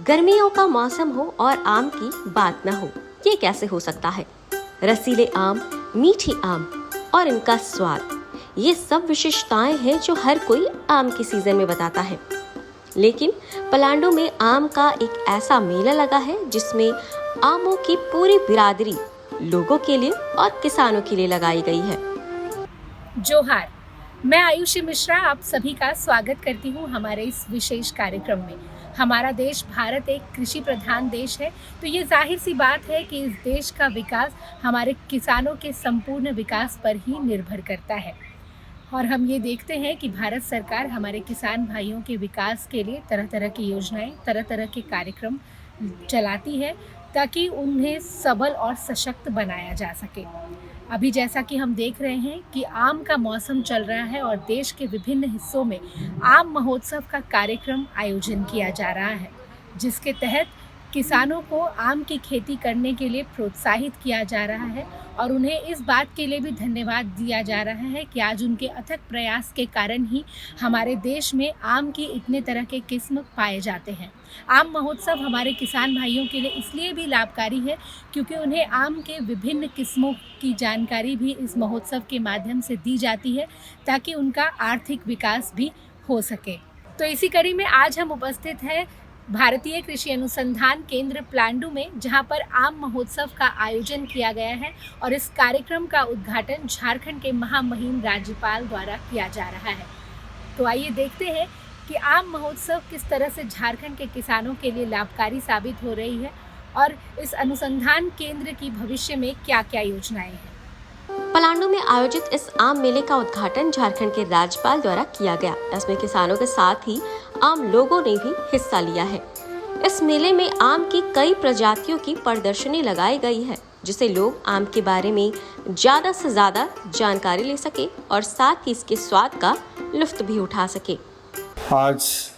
गर्मियों का मौसम हो और आम की बात न हो, ये कैसे हो सकता है। रसीले आम, मीठी आम और इनका स्वाद, ये सब विशेषताएं हैं जो हर कोई आम के सीजन में बताता है। लेकिन पलांडू में आम का एक ऐसा मेला लगा है जिसमें आमों की पूरी बिरादरी लोगों के लिए और किसानों के लिए लगाई गई है। जोहार, मैं आयुषी मिश्रा आप सभी का स्वागत करती हूँ हमारे इस विशेष कार्यक्रम में। हमारा देश भारत एक कृषि प्रधान देश है, तो ये जाहिर सी बात है कि इस देश का विकास हमारे किसानों के संपूर्ण विकास पर ही निर्भर करता है। और हम ये देखते हैं कि भारत सरकार हमारे किसान भाइयों के विकास के लिए तरह तरह की योजनाएं, तरह तरह के कार्यक्रम चलाती है ताकि उन्हें सबल और सशक्त बनाया जा सके। अभी जैसा कि हम देख रहे हैं कि आम का मौसम चल रहा है और देश के विभिन्न हिस्सों में आम महोत्सव का कार्यक्रम आयोजन किया जा रहा है, जिसके तहत किसानों को आम की खेती करने के लिए प्रोत्साहित किया जा रहा है और उन्हें इस बात के लिए भी धन्यवाद दिया जा रहा है कि आज उनके अथक प्रयास के कारण ही हमारे देश में आम की इतने तरह के किस्म पाए जाते हैं। आम महोत्सव हमारे किसान भाइयों के लिए इसलिए भी लाभकारी है क्योंकि उन्हें आम के विभिन्न किस्मों की जानकारी भी इस महोत्सव के माध्यम से दी जाती है ताकि उनका आर्थिक विकास भी हो सके। तो इसी कड़ी में आज हम उपस्थित हैं भारतीय कृषि अनुसंधान केंद्र पलांडू में, जहां पर आम महोत्सव का आयोजन किया गया है और इस कार्यक्रम का उद्घाटन झारखंड के महामहिम राज्यपाल द्वारा किया जा रहा है। तो आइए देखते हैं कि आम महोत्सव किस तरह से झारखंड के किसानों के लिए लाभकारी साबित हो रही है और इस अनुसंधान केंद्र की भविष्य में क्या क्या योजनाएं हैं। पलांडू में आयोजित इस आम मेले का उद्घाटन झारखंड के राज्यपाल द्वारा किया गया। इसमें किसानों के साथ ही आम लोगों ने भी हिस्सा लिया है। इस मेले में आम की कई प्रजातियों की प्रदर्शनी लगाई गई है, जिससे लोग आम के बारे में ज्यादा से ज्यादा जानकारी ले सके और साथ ही इसके स्वाद का लुत्फ भी उठा सके। आज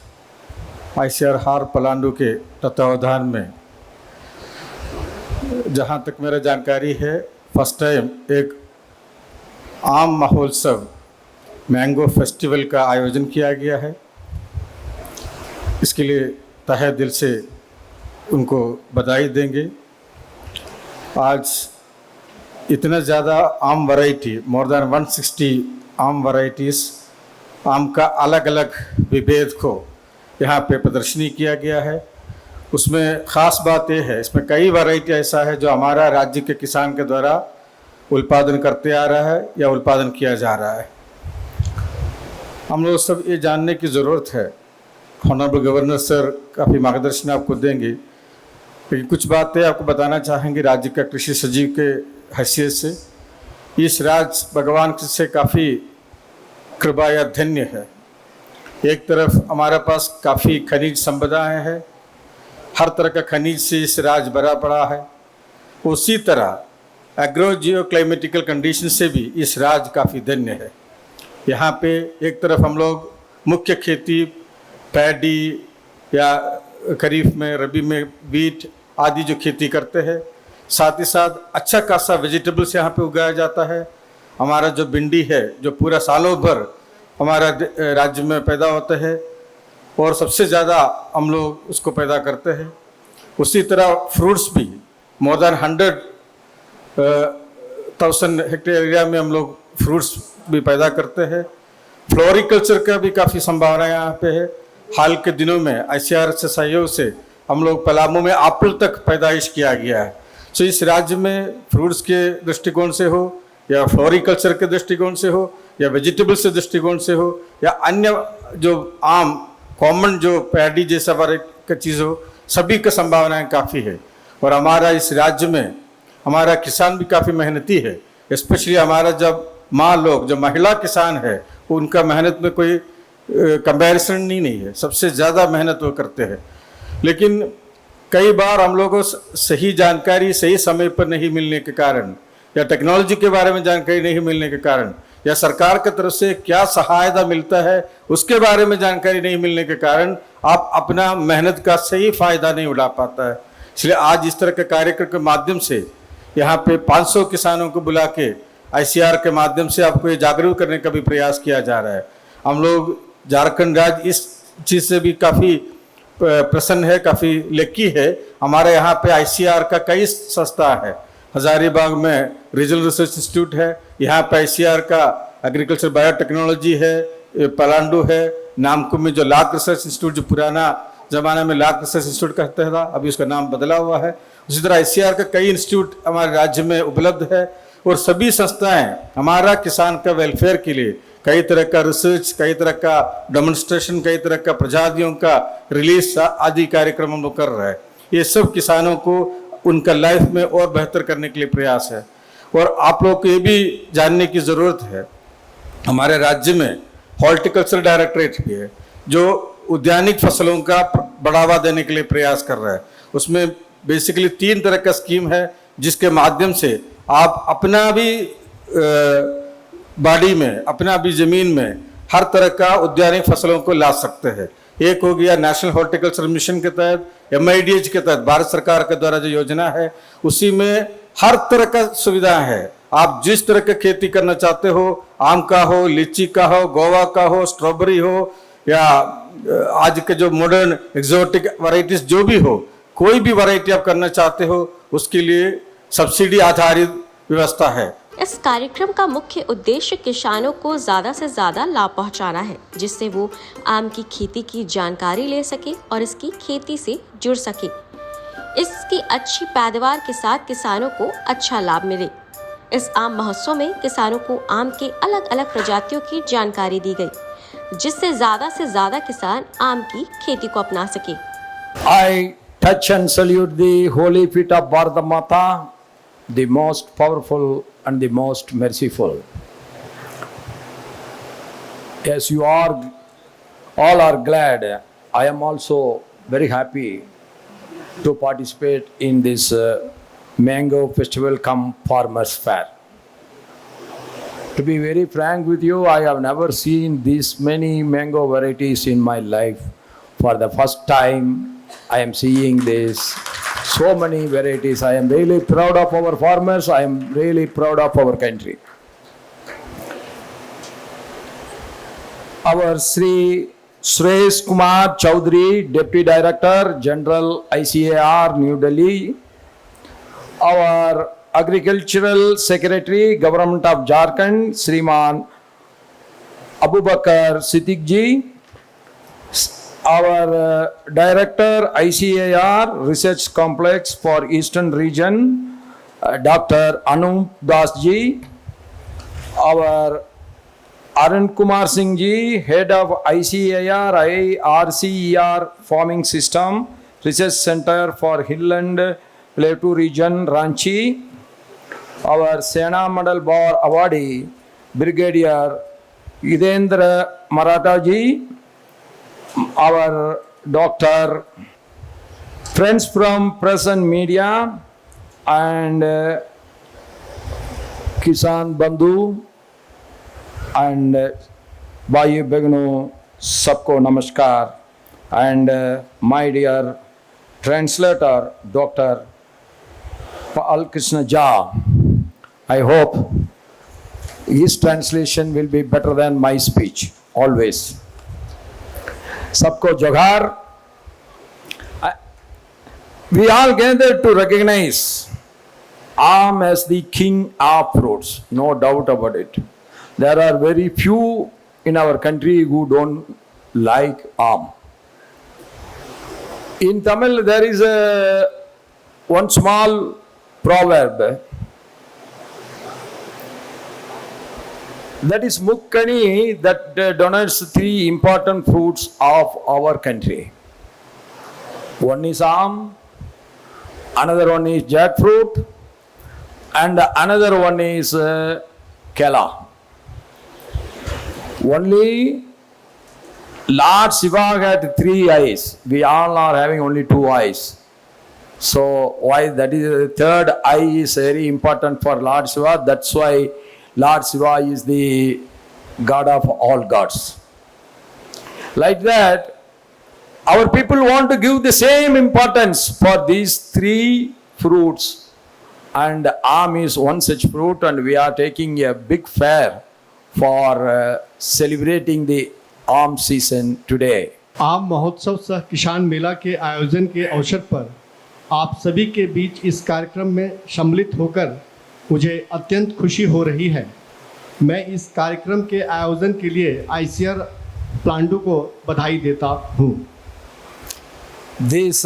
ICAR हार पलांडू के तत्वावधान में, जहाँ तक मेरा जानकारी है, फर्स्ट टाइम एक आम महोत्सव मैंगो फेस्टिवल का आयोजन किया गया है। इसके लिए तहे दिल से उनको बधाई देंगे। आज इतना ज़्यादा आम वैरायटी, मोर देन 160 आम वैरायटीज़, आम का अलग अलग विभेद को यहाँ पे प्रदर्शनी किया गया है। उसमें ख़ास बात यह है, इसमें कई वैरायटी ऐसा है जो हमारा राज्य के किसान के द्वारा उत्पादन करते आ रहा है या उत्पादन किया जा रहा है। हम लोग सब ये जानने की ज़रूरत है, ऑनरेबल गवर्नर सर काफ़ी मार्गदर्शन आपको देंगे, लेकिन कुछ बातें आपको बताना चाहेंगे राज्य का कृषि सचिव के हैसियत से। इस राज्य भगवान से काफ़ी कृपा या धन्य है। एक तरफ हमारे पास काफ़ी खनिज संपदाएँ हैं, हर तरह का खनिज से इस राज्य भरा पड़ा है। उसी तरह एग्रो जियो क्लाइमेटिकल कंडीशन से भी इस राज्य काफ़ी धन्य है। यहाँ पे एक तरफ हम लोग मुख्य खेती पैडी या खरीफ में, रबी में वीट आदि जो खेती करते हैं, साथ ही साथ अच्छा खासा वेजिटेबल्स यहाँ पे उगाया जाता है। हमारा जो भिंडी है जो पूरा सालों भर हमारा राज्य में पैदा होता है और सबसे ज़्यादा हम लोग उसको पैदा करते हैं। उसी तरह फ्रूट्स भी मोर देन 100,000 हेक्टेयर एरिया में हम लोग फ्रूट्स भी पैदा करते हैं। फ्लोरिकल्चर का भी काफ़ी संभावना यहाँ पे है। हाल के दिनों में ICAR से सहयोग से हम लोग पलामू में एप्पल तक पैदाइश किया गया है। सो इस राज्य में फ्रूट्स के दृष्टिकोण से हो या फ्लोरिकल्चर के दृष्टिकोण से हो या वेजिटेबल्स के दृष्टिकोण से हो या अन्य जो आम कॉमन जो पैडी जैसा का चीज़ हो, सभी का संभावनाएं काफ़ी है। और हमारा इस राज्य में हमारा किसान भी काफ़ी मेहनती है। स्पेशली हमारा जब माँ लोग, जो महिला किसान है, उनका मेहनत में कोई कंपैरिजन नहीं है, सबसे ज़्यादा मेहनत वो करते हैं। लेकिन कई बार हम लोगों को सही जानकारी सही समय पर नहीं मिलने के कारण या टेक्नोलॉजी के बारे में जानकारी नहीं मिलने के कारण या सरकार की तरफ से क्या सहायता मिलता है उसके बारे में जानकारी नहीं मिलने के कारण आप अपना मेहनत का सही फ़ायदा नहीं उठा पाता है। इसलिए आज इस तरह के कार्यक्रम के माध्यम से यहाँ पे 500 किसानों को बुला के ICAR के माध्यम से आपको ये जागरूक करने का भी प्रयास किया जा रहा है। हम लोग झारखंड राज्य इस चीज़ से भी काफ़ी प्रसन्न है, काफ़ी लकी है। हमारे यहाँ पे आईसीआर का कई संस्था है। हजारीबाग में रीजनल रिसर्च इंस्टीट्यूट है, यहाँ पे आईसीआर का एग्रीकल्चर बायोटेक्नोलॉजी है, पलांडू है, नामकुम में जो लाख रिसर्च इंस्टीट्यूट, जो पुराना ज़माने में लाख रिसर्च इंस्टीट्यूट कहते था, अभी उसका नाम बदला हुआ है। उसी तरह आईसीआर का कई इंस्टीट्यूट हमारे राज्य में उपलब्ध है और सभी संस्थाएं हमारा किसान का वेलफेयर के लिए कई तरह का रिसर्च, कई तरह का डेमोन्स्ट्रेशन, कई तरह का प्रजातियों का रिलीज आदि कार्यक्रम हम लोग कर रहे हैं। ये सब किसानों को उनका लाइफ में और बेहतर करने के लिए प्रयास है। और आप लोग को ये भी जानने की ज़रूरत है, हमारे राज्य में हॉर्टिकल्चर डायरेक्टरेट भी है जो उद्यानिक फसलों का बढ़ावा देने के लिए प्रयास कर रहा है। उसमें बेसिकली 3 तरह का स्कीम है जिसके माध्यम से आप अपना भी बाड़ी में, अपना भी ज़मीन में हर तरह का उद्यानिक फसलों को ला सकते हैं। एक हो गया नेशनल हॉर्टिकल्चर मिशन के तहत, MIDH के तहत भारत सरकार के द्वारा जो योजना है, उसी में हर तरह का सुविधा है। आप जिस तरह का खेती करना चाहते हो, आम का हो, लीची का हो, गोवा का हो, स्ट्रॉबेरी हो, या आज के जो मॉडर्न एक्सोटिक वैरायटीज जो भी हो, कोई भी वैरायटी आप करना चाहते हो, उसके लिए सब्सिडी आधारित व्यवस्था है। इस कार्यक्रम का मुख्य उद्देश्य किसानों को ज्यादा से ज्यादा लाभ पहुंचाना है, जिससे वो आम की खेती की जानकारी ले सके और इसकी खेती से जुड़ सके। इसकी अच्छी पैदावार के साथ किसानों को अच्छा लाभ मिले। इस आम महोत्सव में किसानों को आम के अलग अलग प्रजातियों की जानकारी दी गई, जिससे से ज्यादा किसान आम की खेती को अपना सके। I touch and salute the holy feet of Bharata Mata, the most powerful and the most merciful. Yes, you are all are glad. I am also very happy to participate in this mango festival come farmers fair. To be very frank with you, I have never seen this many mango varieties in my life. For the first time, I am seeing this so many varieties. I am really proud of our farmers. I am really proud of our country. Our Sri Suresh Kumar Chaudhary, Deputy Director General ICAR, New Delhi. Our Agricultural Secretary, Government of Jharkhand, Shriman Abubakar Siddiq ji. Our Director ICAR Research Complex for Eastern Region, Dr. Anup Das ji. Our Arun Kumar Singh ji, Head of ICAR IRCER Farming System Research Center for Hill and Plateau Region, Ranchi. Our Sena Medal Bar Awardee, Brigadier Yudhendra Maratha ji. Our Doctor, friends from press and media, and Kisan Bandhu and Bhai Begno, sabko namaskar, and my dear translator Dr. Paul Krishna Jha. I hope his translation will be better than my speech always. Sabko Joghar. We all gathered to recognize Aam as the king of fruits, no doubt about it. There are very few in our country who don't like Aam. In Tamil, there is one small proverb that is Mukkani, that denotes 3 important fruits of our country. One is Aam, another one is jackfruit, and another one is Kela. Only Lord Shiva had 3 eyes. We all are having only 2 eyes. So why that is the third eye is very important for Lord Shiva. That's why Lord Shiva is the God of all gods. Like that, our people want to give the same importance for these 3 fruits, and Aam is one such fruit, and we are taking a big fair for celebrating the Aam season today. आम महोत्सव सह किसान मेला के आयोजन के अवसर पर आप सभी के बीच इस कार्यक्रम में सम्मिलित होकर मुझे अत्यंत खुशी हो रही है। मैं इस कार्यक्रम के आयोजन के लिए आईसीआर प्लांडू को बधाई देता हूँ। This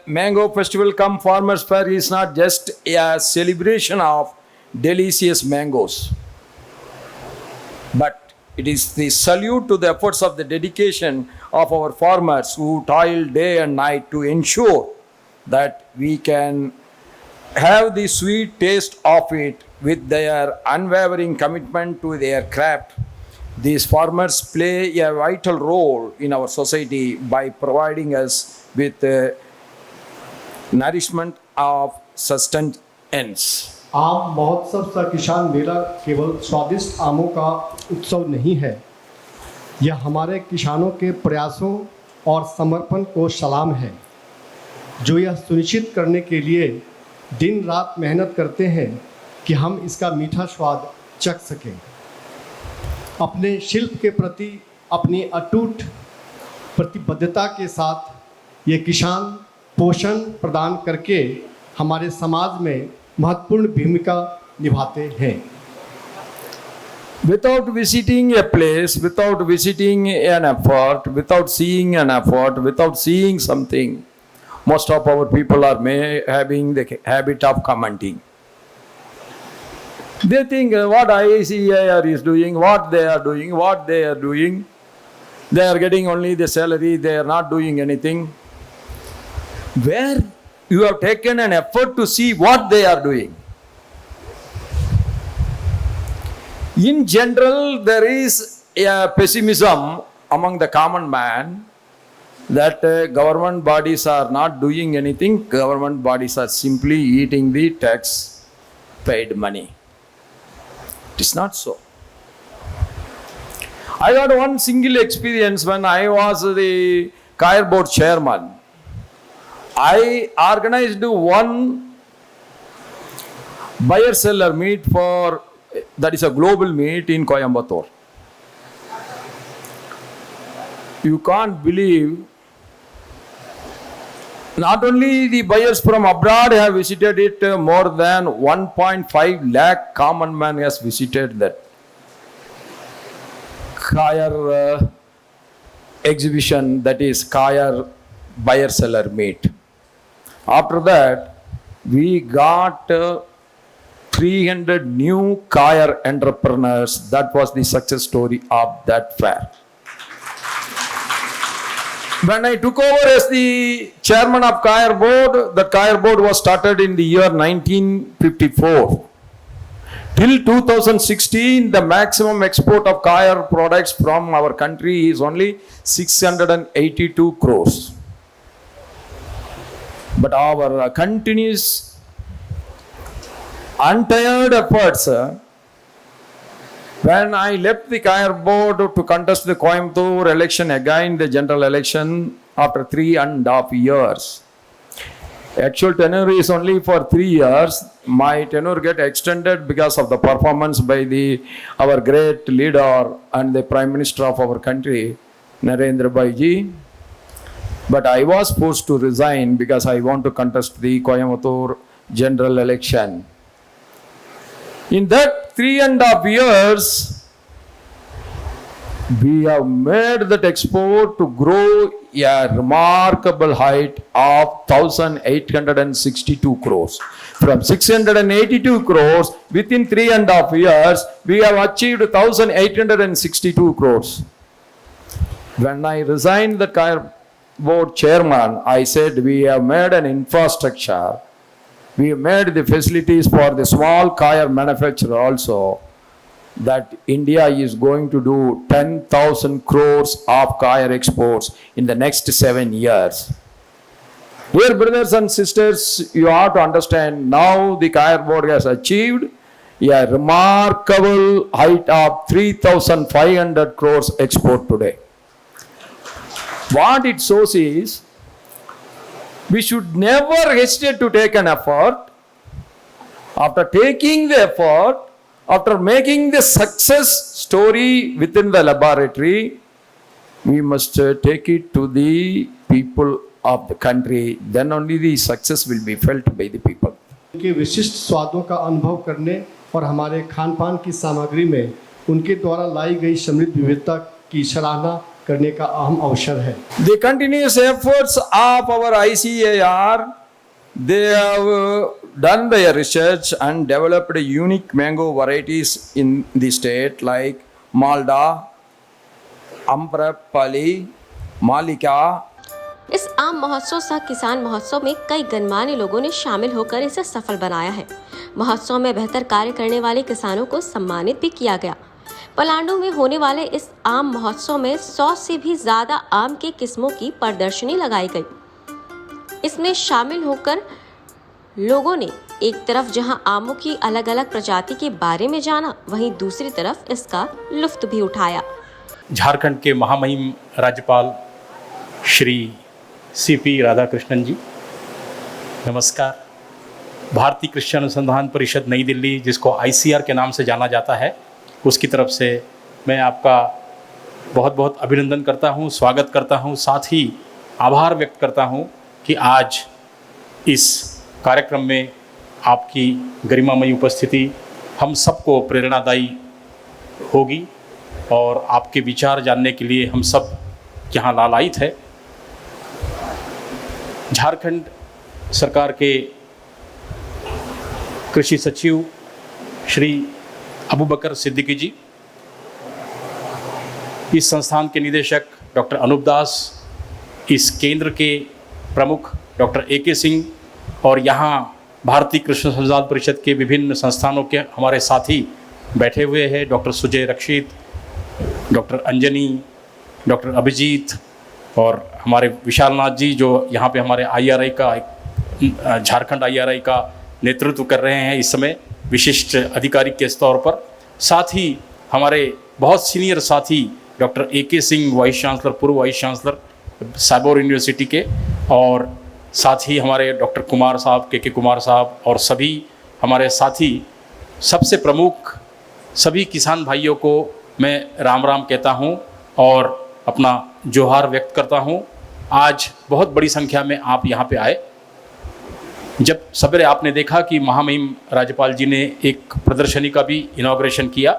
mango festival cum farmers fair is not just a celebration of delicious mangoes, but it is the salute to the efforts of the dedication of our farmers who toil day and night to ensure that we can have the sweet taste of it. With their unwavering commitment to their craft, these farmers play a vital role in our society by providing us with nourishment of sustenance. आम महोत्सव सह किसान मेला केवल स्वादिष्ट आमों का उत्सव नहीं है, यह हमारे किसानों के प्रयासों और समर्पण को सलाम है, जो यह सुनिश्चित करने के लिए दिन रात मेहनत करते हैं कि हम इसका मीठा स्वाद चख सकें। अपने शिल्प के प्रति अपनी अटूट प्रतिबद्धता के साथ ये किसान पोषण प्रदान करके हमारे समाज में महत्वपूर्ण भूमिका निभाते हैं। Without visiting a place, without visiting an effort, without seeing an effort, without seeing something, most of our people are having the habit of commenting. They think what ICAR is doing, what they are doing, what they are doing. They are getting only the salary, they are not doing anything. Where you have taken an effort to see what they are doing. In general, there is a pessimism among the common man that government bodies are not doing anything, government bodies are simply eating the tax paid money. It is not so. I got one single experience when I was the Kayar board chairman. I organized one buyer-seller meet that is a global meet in Coimbatore. You can't believe, not only the buyers from abroad have visited it, more than 1.5 lakh common man has visited that Kayar exhibition, that is Kayar buyer-seller meet. After that, we got 300 new Kayar entrepreneurs. That was the success story of that fair. When I took over as the chairman of Kayar board, the Kayar board was started in the year 1954. Till 2016, the maximum export of Kayar products from our country is only 682 crores. But our continuous, untired efforts, when I left the Kayar board to contest the Coimbatore election again, the general election, after 3.5 years. Actual tenure is only for 3 years. My tenure get extended because of the performance by our great leader and the Prime Minister of our country, Narendra Bhai Ji. But I was forced to resign because I want to contest the Coimbatore general election. In that 3.5 years, we have made that export to grow a remarkable height of 1,862 crores. From 682 crores, within 3.5 years, we have achieved 1,862 crores. When I resigned the Kayar board chairman, I said we have made an infrastructure. We have made the facilities for the small Kayar manufacturer also, that India is going to do 10,000 crores of Kayar exports in the next 7 years. Dear brothers and sisters, you have to understand, now the Kayar board has achieved a remarkable height of 3,500 crores export today. What it shows is, we should never hesitate to take an effort. After taking the effort, after making the success story within the laboratory, We must take it to the people of the country. Then only the success will be felt by the people. उनके विशिष्ट स्वादों का अनुभव करने और हमारे खान पान की सामग्री में उनके द्वारा लाई गई समृद्ध विविधता की सराहना करने का अहम अवसर है। The continuous efforts of our ICAR, they have done their research and developed unique mango varieties in the state like Malda, Amrapali, Malika. इस आम महोत्सव सह किसान महोत्सव में कई गणमान्य लोगों ने शामिल होकर इसे सफल बनाया है। महोत्सव में बेहतर कार्य करने वाले किसानों को सम्मानित भी किया गया। पलांडू में होने वाले इस आम महोत्सव में 100 से भी ज्यादा आम के किस्मों की प्रदर्शनी लगाई गई। इसमें शामिल होकर लोगों ने एक तरफ जहां आमों की अलग अलग प्रजाति के बारे में जाना, वहीं दूसरी तरफ इसका लुत्फ भी उठाया। झारखंड के महामहिम राज्यपाल श्री सीपी राधाकृष्णन जी, नमस्कार। भारतीय कृषि अनुसंधान परिषद नई दिल्ली, जिसको आईसीआर के नाम से जाना जाता है, उसकी तरफ से मैं आपका बहुत बहुत अभिनंदन करता हूं, स्वागत करता हूं, साथ ही आभार व्यक्त करता हूं कि आज इस कार्यक्रम में आपकी गरिमामयी उपस्थिति हम सबको प्रेरणादायी होगी और आपके विचार जानने के लिए हम सब यहाँ लालायित है। झारखंड सरकार के कृषि सचिव श्री अबू बकर सिद्दीकी जी, इस संस्थान के निदेशक डॉक्टर अनूप दास, इस केंद्र के प्रमुख डॉक्टर ए.के. सिंह और यहाँ भारतीय कृषि अनुसंधान परिषद के विभिन्न संस्थानों के हमारे साथी बैठे हुए हैं, डॉक्टर सुजय रक्षित, डॉक्टर अंजनी, डॉक्टर अभिजीत और हमारे विशाल नाथ जी, जो यहाँ पे हमारे IRI का, झारखंड IRI का नेतृत्व कर रहे हैं इस समय विशिष्ट अधिकारी के तौर पर। साथ ही हमारे बहुत सीनियर साथी doctor A K. Singh, vice chancellor, पूर्व वाइस चांसलर साइबोर यूनिवर्सिटी के, और साथ ही हमारे डॉक्टर कुमार साहब, के कुमार साहब, और सभी हमारे साथी, सबसे प्रमुख सभी किसान भाइयों को मैं राम राम कहता हूं और अपना जोहार व्यक्त करता हूं। आज बहुत बड़ी संख्या में आप यहां पे आए। जब सवेरे आपने देखा कि महामहिम राज्यपाल जी ने एक प्रदर्शनी का भी इनॉग्रेशन किया,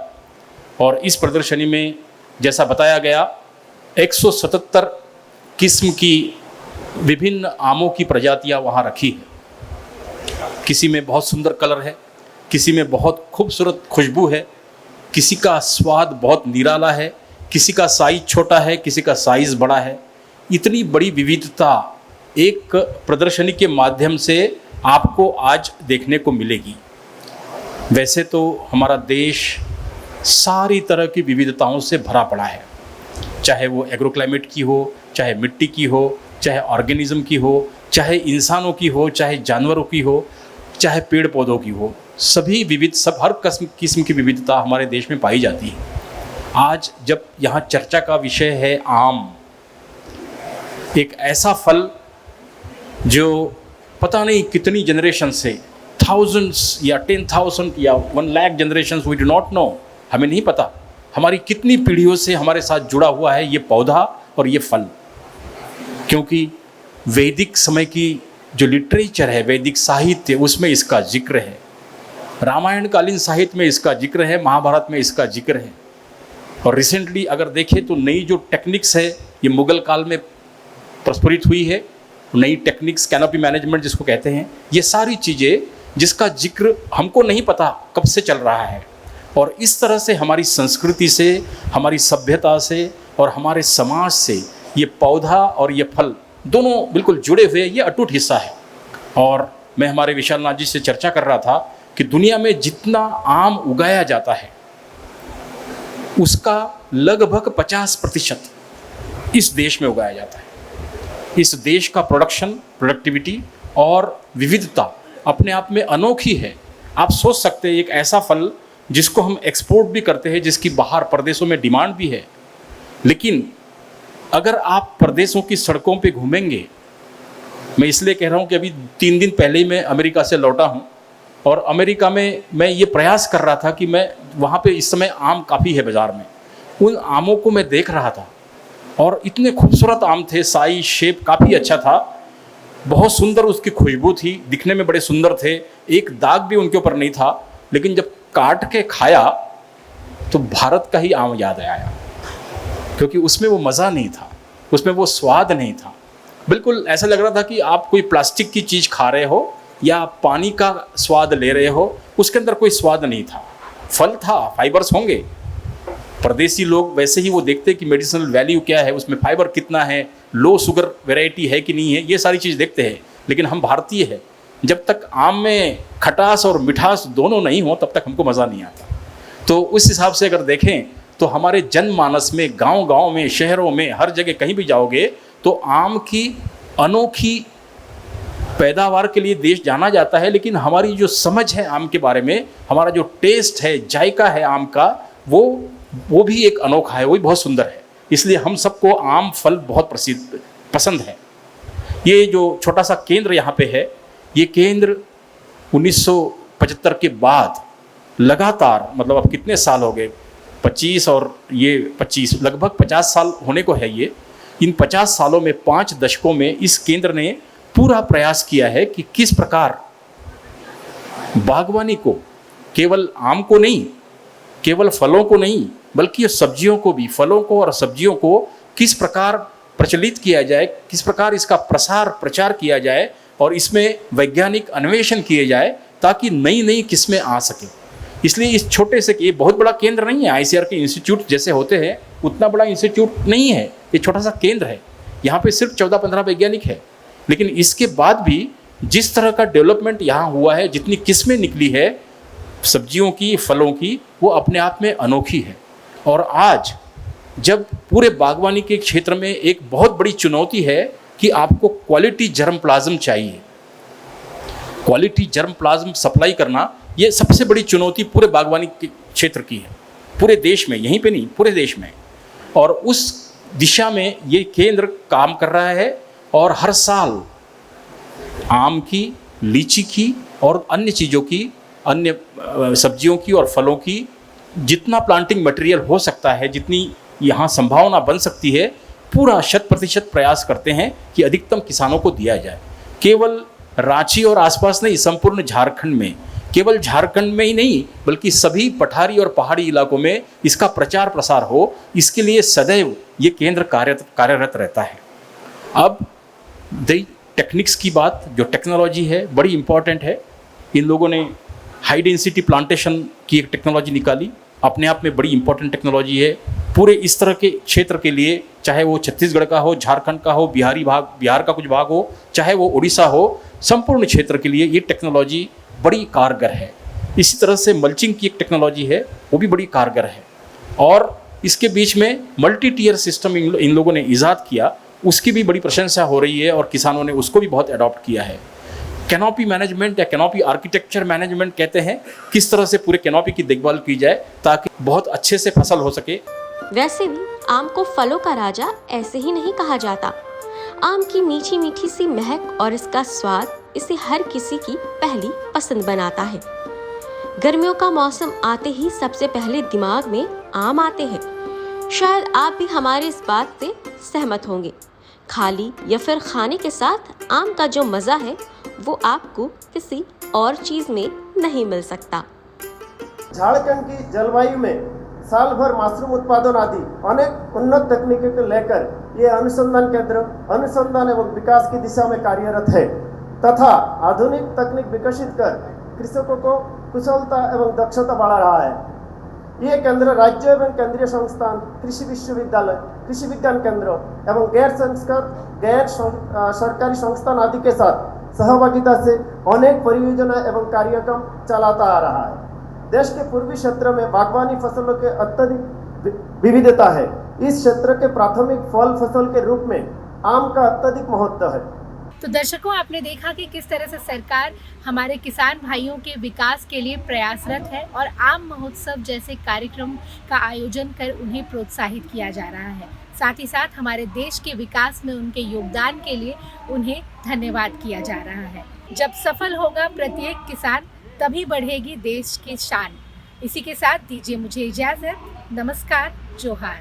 और इस प्रदर्शनी में जैसा बताया गया 177 किस्म की विभिन्न आमों की प्रजातियां वहां रखी है। किसी में बहुत सुंदर कलर है, किसी में बहुत खूबसूरत खुशबू है, किसी का स्वाद बहुत निराला है, किसी का साइज छोटा है, किसी का साइज बड़ा है। इतनी बड़ी विविधता एक प्रदर्शनी के माध्यम से आपको आज देखने को मिलेगी। वैसे तो हमारा देश सारी तरह की विविधताओं से भरा पड़ा है, चाहे वो एग्रो क्लाइमेट की हो, चाहे मिट्टी की हो, चाहे ऑर्गेनिज्म की हो, चाहे इंसानों की हो, चाहे जानवरों की हो, चाहे पेड़ पौधों की हो। सभी विविध, सब हर किस्म की विविधता हमारे देश में पाई जाती है। आज जब यहाँ चर्चा का विषय है आम, एक ऐसा फल जो पता नहीं कितनी जनरेशन से, थाउजेंड्स या 10,000 या 1 lakh generation, we do not know, हमें नहीं पता हमारी कितनी पीढ़ियों से हमारे साथ जुड़ा हुआ है ये पौधा और ये फल। क्योंकि वैदिक समय की जो लिटरेचर है, वैदिक साहित्य, उसमें इसका जिक्र है, रामायण कालीन साहित्य में इसका जिक्र है, महाभारत में इसका जिक्र है। और रिसेंटली अगर देखें तो नई जो टेक्निक्स है ये मुगल काल में प्रस्फुरित हुई है, नई टेक्निक्स, कैनोपी मैनेजमेंट जिसको कहते हैं, ये सारी चीज़ें जिसका जिक्र हमको नहीं पता कब से चल रहा है। और इस तरह से हमारी संस्कृति से, हमारी सभ्यता से और हमारे समाज से ये पौधा और ये फल दोनों बिल्कुल जुड़े हुए, ये अटूट हिस्सा है। और मैं हमारे विशाल नाथ जी से चर्चा कर रहा था कि दुनिया में जितना आम उगाया जाता है उसका लगभग 50% इस देश में उगाया जाता है। इस देश का प्रोडक्टिविटी और विविधता अपने आप में अनोखी है। आप सोच सकते हैं एक ऐसा फल जिसको हम एक्सपोर्ट भी करते हैं, जिसकी बाहर प्रदेशों में डिमांड भी है, लेकिन अगर आप प्रदेशों की सड़कों पे घूमेंगे, मैं इसलिए कह रहा हूँ कि अभी 3 दिन पहले ही मैं अमेरिका से लौटा हूँ, और अमेरिका में मैं ये प्रयास कर रहा था कि मैं वहाँ पे इस समय आम काफ़ी है बाज़ार में, उन आमों को मैं देख रहा था और इतने खूबसूरत आम थे, साइज शेप काफ़ी अच्छा था, बहुत सुंदर उसकी खुशबू थी, दिखने में बड़े सुंदर थे, एक दाग भी उनके ऊपर नहीं था। लेकिन जब काट के खाया तो भारत का ही आम याद आया, क्योंकि उसमें वो मज़ा नहीं था, उसमें वो स्वाद नहीं था। बिल्कुल ऐसा लग रहा था कि आप कोई प्लास्टिक की चीज़ खा रहे हो या पानी का स्वाद ले रहे हो, उसके अंदर कोई स्वाद नहीं था। फल था, फाइबर्स होंगे, परदेसी लोग वैसे ही वो देखते कि मेडिसिनल वैल्यू क्या है, उसमें फाइबर कितना है, लो शुगर वैरायटी है कि नहीं है, ये सारी चीज़ देखते हैं। लेकिन हम भारतीय हैं, जब तक आम में खटास और मिठास दोनों नहीं हो तब तक हमको मज़ा नहीं आता। तो उस हिसाब से अगर देखें तो हमारे जनमानस में, गांव-गांव में, शहरों में, हर जगह कहीं भी जाओगे तो आम की अनोखी पैदावार के लिए देश जाना जाता है। लेकिन हमारी जो समझ है आम के बारे में, हमारा जो टेस्ट है, जायका है आम का, वो भी एक अनोखा है, वो भी बहुत सुंदर है। इसलिए हम सबको आम फल बहुत पसंद है। ये जो छोटा सा केंद्र यहाँ पे है, ये केंद्र 1975 के बाद लगातार, मतलब अब कितने साल हो गए, 25 और ये 25, लगभग 50 साल होने को है ये। इन 50 सालों में, 5 दशकों में इस केंद्र ने पूरा प्रयास किया है कि किस प्रकार बागवानी को, केवल आम को नहीं, केवल फलों को नहीं, बल्कि सब्जियों को भी, फलों को और सब्जियों को किस प्रकार प्रचलित किया जाए, किस प्रकार इसका प्रचार किया जाए और इसमें वैज्ञानिक अन्वेषण किए जाए ताकि नई नई किस्में आ सकें। इसलिए इस छोटे से, ये बहुत बड़ा केंद्र नहीं है, आईसीआर के इंस्टीट्यूट जैसे होते हैं उतना बड़ा इंस्टीट्यूट नहीं है, ये छोटा सा केंद्र है। यहाँ पे सिर्फ 14-15 वैज्ञानिक है, लेकिन इसके बाद भी जिस तरह का डेवलपमेंट यहाँ हुआ है, जितनी किस्में निकली है सब्जियों की, फलों की, वो अपने आप में अनोखी है। और आज जब पूरे बागवानी के क्षेत्र में एक बहुत बड़ी चुनौती है कि आपको क्वालिटी जर्मप्लाज्म चाहिए, क्वालिटी जर्मप्लाज्म सप्लाई करना, ये सबसे बड़ी चुनौती पूरे बागवानी के क्षेत्र की है, पूरे देश में, यहीं पे नहीं, पूरे देश में। और उस दिशा में ये केंद्र काम कर रहा है और हर साल आम की, लीची की और अन्य चीज़ों की, अन्य सब्जियों की और फलों की जितना प्लांटिंग मटेरियल हो सकता है, जितनी यहाँ संभावना बन सकती है, पूरा 100% प्रयास करते हैं कि अधिकतम किसानों को दिया जाए। केवल रांची और आसपास नहीं, संपूर्ण झारखंड में, केवल झारखंड में ही नहीं बल्कि सभी पठारी और पहाड़ी इलाकों में इसका प्रचार प्रसार हो, इसके लिए सदैव ये केंद्र कार्यरत रहता है। अब टेक्निक्स की बात, जो टेक्नोलॉजी है बड़ी इम्पॉर्टेंट है। इन लोगों ने हाई डेंसिटी प्लांटेशन की एक टेक्नोलॉजी निकाली, अपने आप में बड़ी इंपॉर्टेंट टेक्नोलॉजी है पूरे इस तरह के क्षेत्र के लिए, चाहे वो छत्तीसगढ़ का हो, झारखंड का हो, बिहार का कुछ भाग हो, चाहे वो उड़ीसा हो, संपूर्ण क्षेत्र के लिए ये टेक्नोलॉजी बड़ी कारगर है। इसी तरह से मल्चिंग की एक टेक्नोलॉजी है, वो भी बड़ी कारगर है। और इसके बीच में मल्टी टियर सिस्टम इन लोगों ने ईजाद किया, उसकी भी बड़ी प्रशंसा हो रही है और किसानों ने उसको भी बहुत अडॉप्ट किया है। कैनोपी मैनेजमेंट या कैनोपी आर्किटेक्चर मैनेजमेंट कहते हैं, किस तरह से पूरे कैनोपी की देखभाल की जाए ताकि बहुत अच्छे से फसल हो सके। वैसे भी आम को फलों का राजा ऐसे ही नहीं कहा जाता। आम की मीठी मीठी सी महक और इसका स्वाद इसे हर किसी की पहली पसंद बनाता है। गर्मियों का मौसम आते ही सबसे पहले दिमाग में आम आते हैं। शायद आप भी हमारी इस बात से सहमत होंगे। खाली या फिर खाने के साथ आम का जो मज़ा है वो आपको किसी और चीज़ में नहीं मिल सकता। झारखंड की जलवायु में साल भर मशरूम उत्पादन आदि अनेक उन्नत तकनीकों को लेकर ये अनुसंधान केंद्र अनुसंधान एवं विकास की दिशा में कार्यरत है तथा आधुनिक तकनीक विकसित कर कृषकों को कुशलता एवं दक्षता बढ़ा रहा है। ये केंद्र राज्य एवं केंद्रीय संस्थान, कृषि विश्वविद्यालय, कृषि विज्ञान केंद्र एवं गैर सरकारी संस्थान आदि के साथ सहभागिता से अनेक परियोजना एवं कार्यक्रम चलाता आ रहा है। देश के पूर्वी क्षेत्र में बागवानी फसलों के अत्यधिक विविधता है। इस क्षेत्र के प्राथमिक फल फसल के रूप में आम का अत्यधिक महत्व है। तो दर्शकों, आपने देखा कि किस तरह से सरकार हमारे किसान भाइयों के विकास के लिए प्रयासरत है और आम महोत्सव जैसे कार्यक्रम का आयोजन कर उन्हें प्रोत्साहित किया जा रहा है। साथ ही साथ हमारे देश के विकास में उनके योगदान के लिए उन्हें धन्यवाद किया जा रहा है। जब सफल होगा प्रत्येक किसान, तभी बढ़ेगी देश की शान। इसी के साथ दीजिए मुझे इजाज़त। नमस्कार, जोहार।